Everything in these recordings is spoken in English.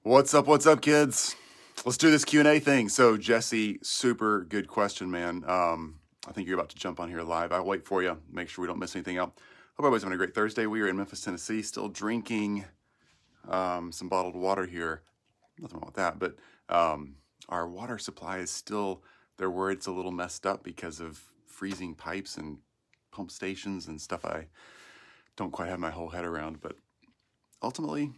What's up, kids? Let's do this Q&A thing. So, Jesse, super good question, man. I think you're about to jump on here live. I'll wait for you. Make sure we don't miss anything out. Hope everybody's having a great Thursday. We are in Memphis, Tennessee, still drinking some bottled water here. Nothing wrong with that, but our water supply is still, they're worried it's a little messed up because of freezing pipes and pump stations and stuff I don't quite have my whole head around, but ultimately,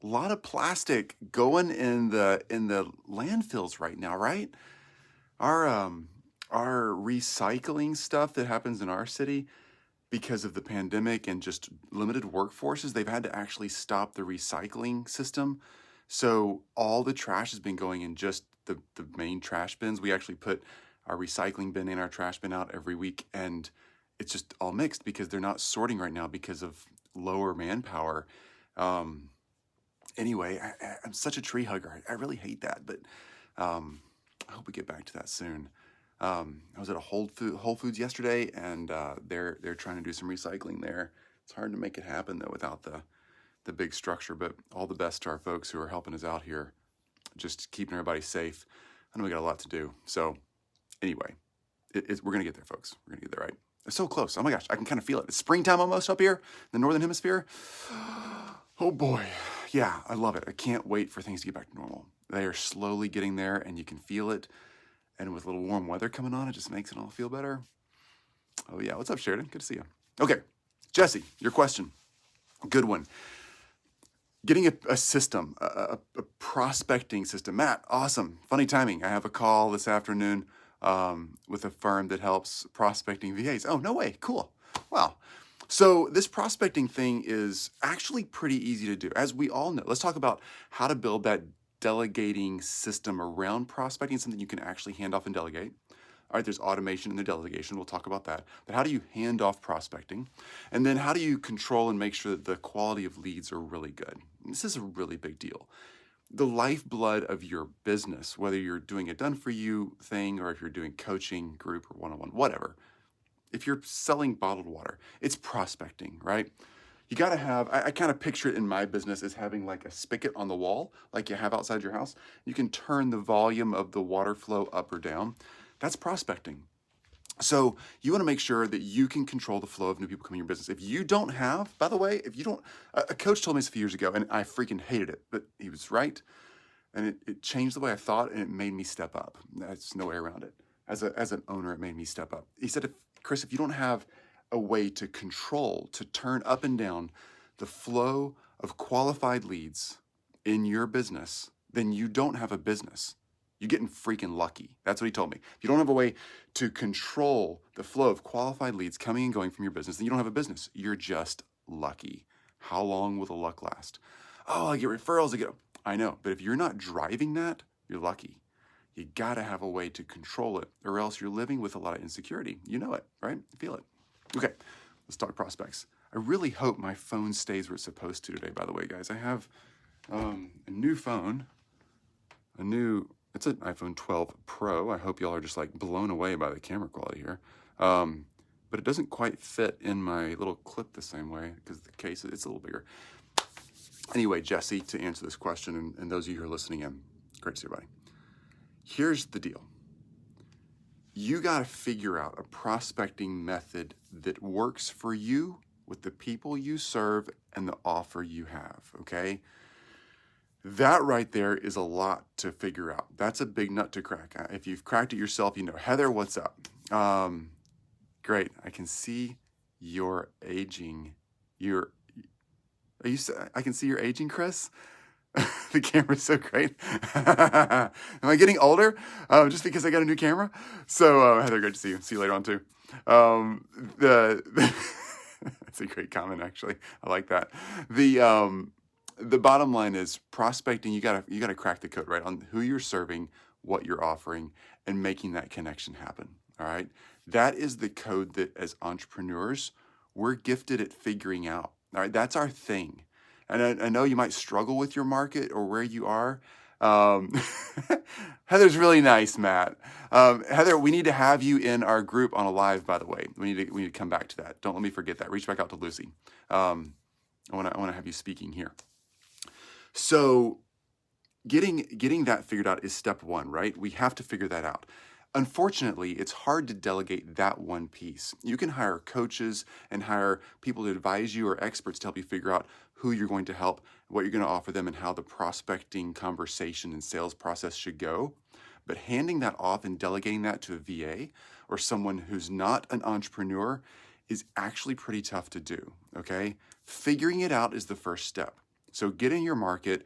a lot of plastic going in the landfills right now, right? Our recycling stuff that happens in our city because of the pandemic and just limited workforces, they've had to actually stop the recycling system. So all the trash has been going in just the main trash bins. We actually put our recycling bin in our trash bin out every week, and it's just all mixed because they're not sorting right now because of lower manpower. Anyway, I'm such a tree hugger. I really hate that, but I hope we get back to that soon. I was at a Whole Foods yesterday, and they're trying to do some recycling there. It's hard to make it happen though without the big structure. But all the best to our folks who are helping us out here, just keeping everybody safe. I know we got a lot to do. So anyway, we're gonna get there, folks. We're gonna get there, right? It's so close. Oh my gosh, I can kind of feel it. It's springtime almost up here in the Northern Hemisphere. Oh boy. Yeah, I love it. I can't wait for things to get back to normal. They are slowly getting there, and you can feel it. And with a little warm weather coming on, it just makes it all feel better. Oh yeah, what's up, Sheridan? Good to see you. Okay, Jesse, your question. Good one. Getting a system, a prospecting system. Matt, awesome. Funny timing. I have a call this afternoon with a firm that helps prospecting VAs. Oh, no way. Cool. Wow. So this prospecting thing is actually pretty easy to do. As we all know, let's talk about how to build that delegating system around prospecting, something you can actually hand off and delegate. All right, there's automation in the delegation. We'll talk about that. But how do you hand off prospecting? And then how do you control and make sure that the quality of leads are really good? And this is a really big deal. The lifeblood of your business, whether you're doing a done-for-you thing or if you're doing coaching, group, or one-on-one, whatever, if you're selling bottled water, it's prospecting, right? You got to have, I kind of picture it in my business as having like a spigot on the wall, like you have outside your house. You can turn the volume of the water flow up or down. That's prospecting. So you want to make sure that you can control the flow of new people coming to your business. If you don't have, by the way, if you don't, a coach told me this a few years ago, and I freaking hated it, but he was right. And it changed the way I thought, and it made me step up. There's no way around it. As an owner, it made me step up. He said, Chris, if you don't have a way to control, to turn up and down the flow of qualified leads in your business, then you don't have a business. You're getting freaking lucky. That's what he told me. If you don't have a way to control the flow of qualified leads coming and going from your business, then you don't have a business. You're just lucky. How long will the luck last? Oh, I get referrals. I know, but if you're not driving that, you're lucky. You got to have a way to control it, or else you're living with a lot of insecurity. You know it, right? You feel it. Okay, let's talk prospects. I really hope my phone stays where it's supposed to today, by the way, guys. I have a new phone, it's an iPhone 12 Pro. I hope y'all are just like blown away by the camera quality here. But it doesn't quite fit in my little clip the same way because the case, it's a little bigger. Anyway, Jesse, to answer this question, and those of you who are listening in, great to see everybody. Here's the deal. You got to figure out a prospecting method that works for you with the people you serve and the offer you have, okay? That right there is a lot to figure out. That's a big nut to crack. If you've cracked it yourself, you know. Heather, what's up? Great. I can see you're aging. I can see you're aging, Chris. The camera's so great. Am I getting older? Just because I got a new camera? So, Heather, great to see you. See you later on too. That's a great comment, actually. I like that. The bottom line is prospecting. You gotta crack the code, right, on who you're serving, what you're offering, and making that connection happen. All right, that is the code that as entrepreneurs we're gifted at figuring out. All right, that's our thing. And I know you might struggle with your market or where you are. Heather's really nice, Matt. Heather, we need to have you in our group on a live, by the way. We need to come back to that. Don't let me forget that. Reach back out to Lucy. I want to have you speaking here. So getting that figured out is step one, right? We have to figure that out. Unfortunately, it's hard to delegate that one piece. You can hire coaches and hire people to advise you or experts to help you figure out who you're going to help, what you're going to offer them, and how the prospecting conversation and sales process should go. But handing that off and delegating that to a VA or someone who's not an entrepreneur is actually pretty tough to do, okay? Figuring it out is the first step. So get in your market,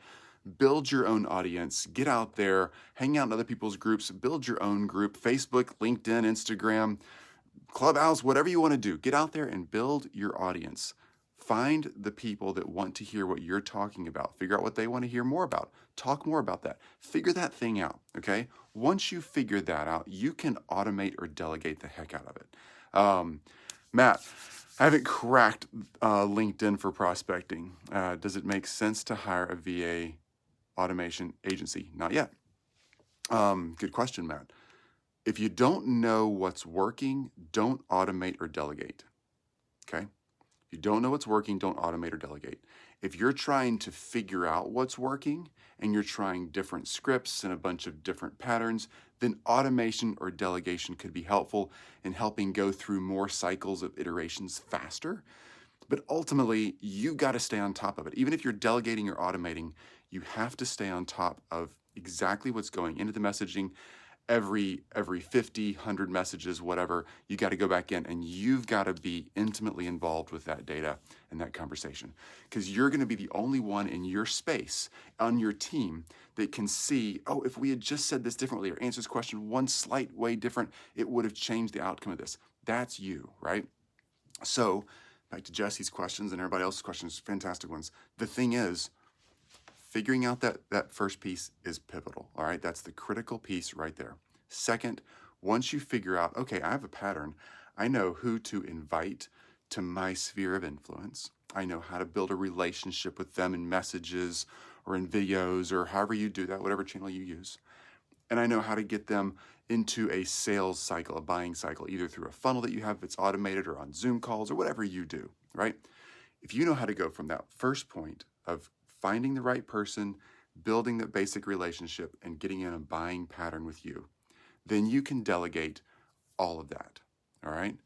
build your own audience, get out there, hang out in other people's groups, build your own group, Facebook, LinkedIn, Instagram, Clubhouse, whatever you want to do. Get out there and build your audience. Find the people that want to hear what you're talking about. Figure out what they want to hear more about. Talk more about that. Figure that thing out, okay? Once you figure that out, you can automate or delegate the heck out of it. Matt, I haven't cracked LinkedIn for prospecting. Does it make sense to hire a VA automation agency? Not yet. Good question, Matt. If you don't know what's working, don't automate or delegate. Okay? If you don't know what's working, don't automate or delegate. If you're trying to figure out what's working and you're trying different scripts and a bunch of different patterns, then automation or delegation could be helpful in helping go through more cycles of iterations faster. But ultimately, you've got to stay on top of it. Even if you're delegating or automating, you have to stay on top of exactly what's going into the messaging. Every 50, 100 messages, whatever, you got to go back in and you've got to be intimately involved with that data and that conversation, because you're going to be the only one in your space on your team that can see, oh, if we had just said this differently or answered this question one slight way different, it would have changed the outcome of this. That's you, right? So back to Jesse's questions and everybody else's questions, fantastic ones. The thing is, figuring out that first piece is pivotal, all right? That's the critical piece right there. Second, once you figure out, okay, I have a pattern, I know who to invite to my sphere of influence. I know how to build a relationship with them in messages or in videos or however you do that, whatever channel you use. And I know how to get them into a sales cycle, a buying cycle, either through a funnel that you have that's automated or on Zoom calls or whatever you do, right? If you know how to go from that first point of finding the right person, building that basic relationship, and getting in a buying pattern with you, then you can delegate all of that, all right?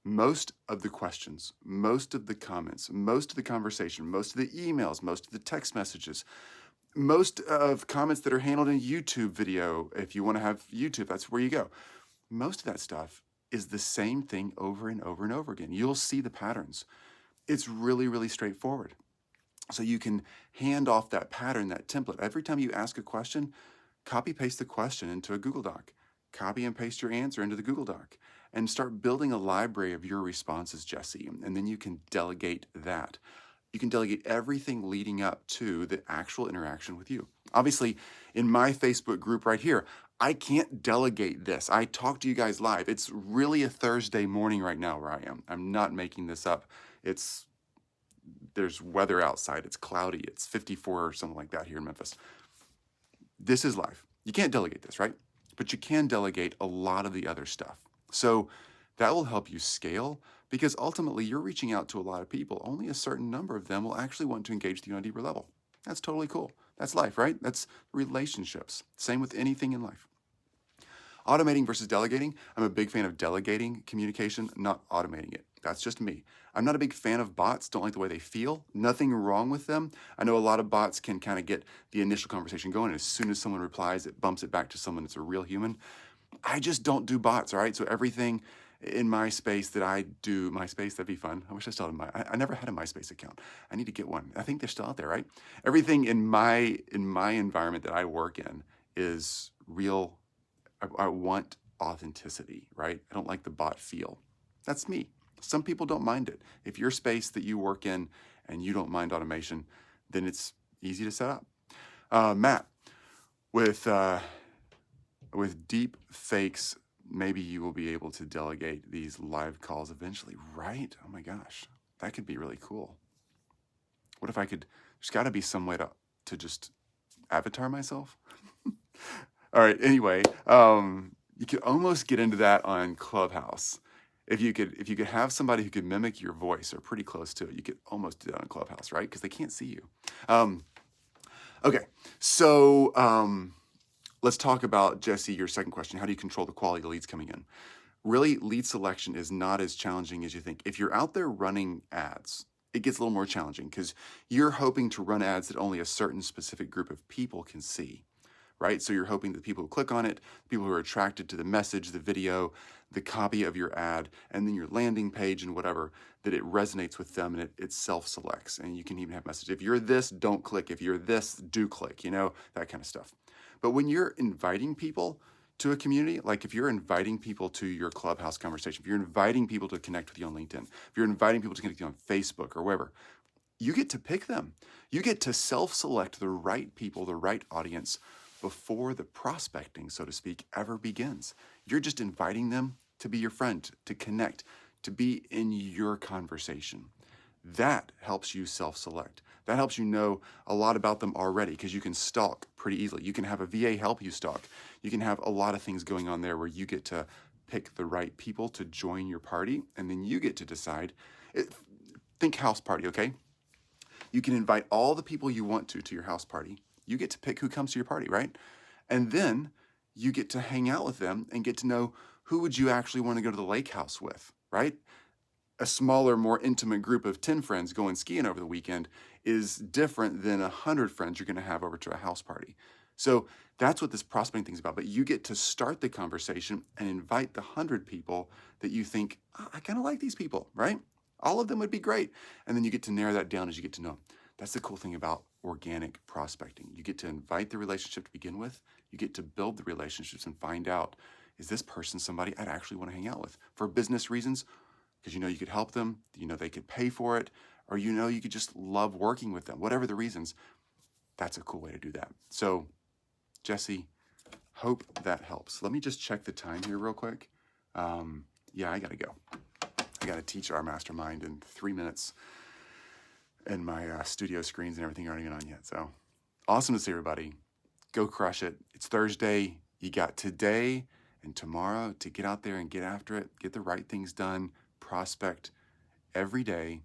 Most of the questions, most of the comments, most of the conversation, most of the emails, most of the text messages, most of comments that are handled in YouTube video, if you want to have YouTube, that's where you go. Most of that stuff is the same thing over and over and over again. You'll see the patterns. It's really, really straightforward. So you can hand off that pattern, that template. Every time you ask a question, copy paste the question into a Google Doc. Copy and paste your answer into the Google Doc and start building a library of your responses, Jesse. And then you can delegate that. You can delegate everything leading up to the actual interaction with you. Obviously, in my Facebook group right here, I can't delegate this. I talk to you guys live. It's really a Thursday morning right now where I am. I'm not making this up. There's weather outside. It's cloudy. It's 54 or something like that here in Memphis. This is live. You can't delegate this, right? But you can delegate a lot of the other stuff. So that will help you scale, because ultimately you're reaching out to a lot of people. Only a certain number of them will actually want to engage with you on a deeper level. That's totally cool. That's life, right? That's relationships. Same with anything in life. Automating versus delegating. I'm a big fan of delegating communication, not automating it. That's just me. I'm not a big fan of bots. Don't like the way they feel. Nothing wrong with them. I know a lot of bots can kind of get the initial conversation going, and as soon as someone replies, it bumps it back to someone that's a real human. I just don't do bots, all right? So everything in MySpace that I do, MySpace, that'd be fun. I wish I still had I never had a MySpace account. I need to get one. I think they're still out there, right? Everything in my environment that I work in is real. I want authenticity, right? I don't like the bot feel. That's me. Some people don't mind it. If your space that you work in and you don't mind automation, then it's easy to set up. Matt, with deep fakes, maybe you will be able to delegate these live calls eventually, right? Oh my gosh, that could be really cool. What if there's got to be some way to just avatar myself. All right, anyway, you could almost get into that on Clubhouse. If you could have somebody who could mimic your voice or pretty close to it, you could almost do that on Clubhouse, right? Because they can't see you. Okay, so let's talk about, Jesse, your second question. How do you control the quality of leads coming in? Really, lead selection is not as challenging as you think. If you're out there running ads, it gets a little more challenging because you're hoping to run ads that only a certain specific group of people can see, right? So you're hoping that people who click on it, people who are attracted to the message, the video, the copy of your ad, and then your landing page and whatever, that it resonates with them and it self-selects. And you can even have message. If you're this, don't click. If you're this, do click, that kind of stuff. But when you're inviting people to a community, like if you're inviting people to your Clubhouse conversation, if you're inviting people to connect with you on LinkedIn, if you're inviting people to connect with you on Facebook or wherever, you get to pick them. You get to self-select the right people, the right audience before the prospecting, so to speak, ever begins. You're just inviting them to be your friend, to connect, to be in your conversation. That helps you self-select. That helps you know a lot about them already because you can stalk pretty easily. You can have a VA help you stalk. You can have a lot of things going on there where you get to pick the right people to join your party, and then you get to decide. Think house party, okay? You can invite all the people you want to your house party. You get to pick who comes to your party, right? And then you get to hang out with them and get to know who would you actually want to go to the lake house with, right? A smaller, more intimate group of 10 friends going skiing over the weekend is different than 100 friends you're going to have over to a house party. So that's what this prospecting thing is about. But you get to start the conversation and invite the 100 people that you think, oh, I kind of like these people, right? All of them would be great. And then you get to narrow that down as you get to know them. That's the cool thing about organic prospecting. You get to invite the relationship to begin with. You get to build the relationships and find out, is this person somebody I'd actually want to hang out with for business reasons? Because you could help them, they could pay for it, or you could just love working with them. Whatever the reasons, that's a cool way to do that. So, Jesse, hope that helps. Let me just check the time here real quick. Yeah, I got to go. I got to teach our mastermind in 3 minutes, and my studio screens and everything aren't even on yet. So, awesome to see everybody. Go crush it. It's Thursday. You got today and tomorrow to get out there and get after it, get the right things done, prospect every day,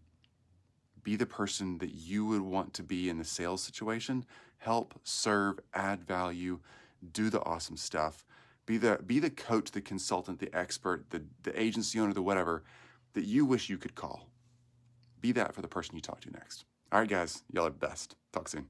be the person that you would want to be in the sales situation, help, serve, add value, do the awesome stuff, be the coach, the consultant, the expert, the agency owner, the whatever that you wish you could call. Be that for the person you talk to next. All right, guys, y'all are best. Talk soon.